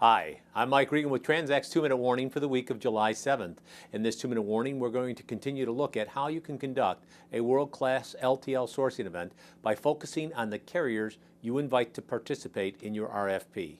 Hi, I'm Mike Regan with Transact's 2-Minute Warning for the week of July 7th. In this 2-minute warning, we're going to continue to look at how you can conduct a world-class LTL sourcing event by focusing on the carriers you invite to participate in your RFP.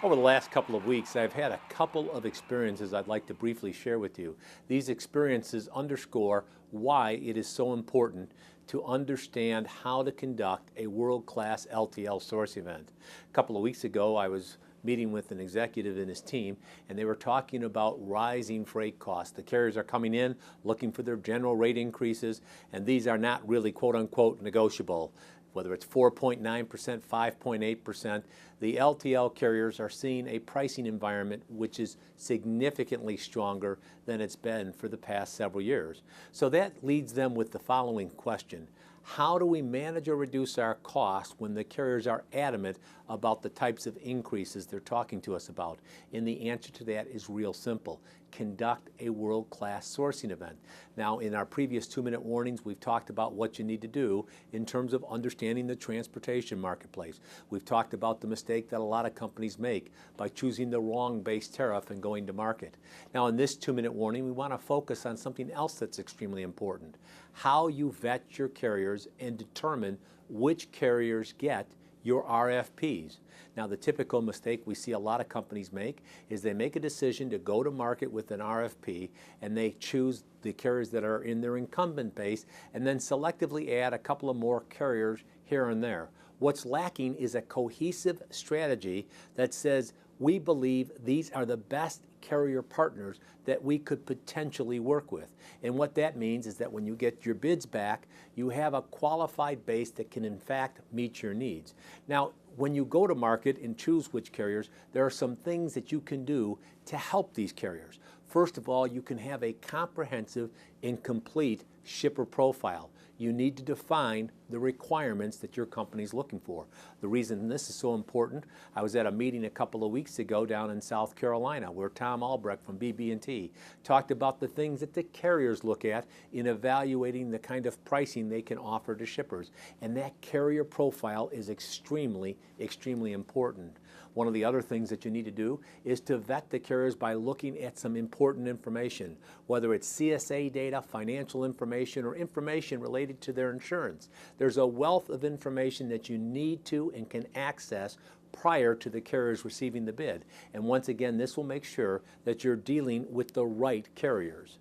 Over the last couple of weeks, I've had a couple of experiences I'd like to briefly share with you. These experiences underscore why it is so important to understand how to conduct a world-class LTL source event. A couple of weeks ago, I was meeting with an executive and his team, and they were talking about rising freight costs. The carriers are coming in looking for their general rate increases, and these are not really quote-unquote negotiable. Whether it's 4.9%, 5.8%, the LTL carriers are seeing a pricing environment which is significantly stronger than it's been for the past several years. So that leads them with the following question. How do we manage or reduce our costs when the carriers are adamant about the types of increases they're talking to us about? And the answer to that is real simple. Conduct a world-class sourcing event. Now, in our previous 2-minute warnings, we've talked about what you need to do in terms of understanding the transportation marketplace. We've talked about the mistake that a lot of companies make by choosing the wrong base tariff and going to market. Now, in this 2-minute warning, we want to focus on something else that's extremely important. How you vet your carriers and determine which carriers get your RFPs. Now, the typical mistake we see a lot of companies make is they make a decision to go to market with an RFP and they choose the carriers that are in their incumbent base and then selectively add a couple of more carriers here and there. What's lacking is a cohesive strategy that says we believe these are the best carrier partners that we could potentially work with. And what that means is that when you get your bids back, you have a qualified base that can in fact meet your needs. Now, when you go to market and choose which carriers, there are some things that you can do to help these carriers. First of all, you can have a comprehensive and complete shipper profile. You need to define the requirements that your company is looking for. The reason this is so important, I was at a meeting a couple of weeks ago down in South Carolina where Tom Albrecht from BB&T talked about the things that the carriers look at in evaluating the kind of pricing they can offer to shippers. And that carrier profile is extremely, extremely important. One of the other things that you need to do is to vet the carriers by looking at some important information, whether it's CSA data, financial information, or information related to their insurance. There's a wealth of information that you need to and can access prior to the carriers receiving the bid. And once again, this will make sure that you're dealing with the right carriers.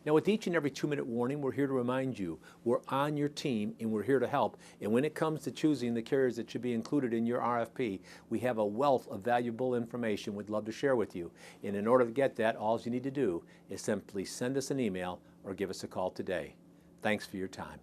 Now, with each and every 2-minute warning, we're here to remind you we're on your team and we're here to help. And when it comes to choosing the carriers that should be included in your RFP, we have a wealth of valuable information we'd love to share with you. And in order to get that, all you need to do is simply send us an email or give us a call today. Thanks for your time.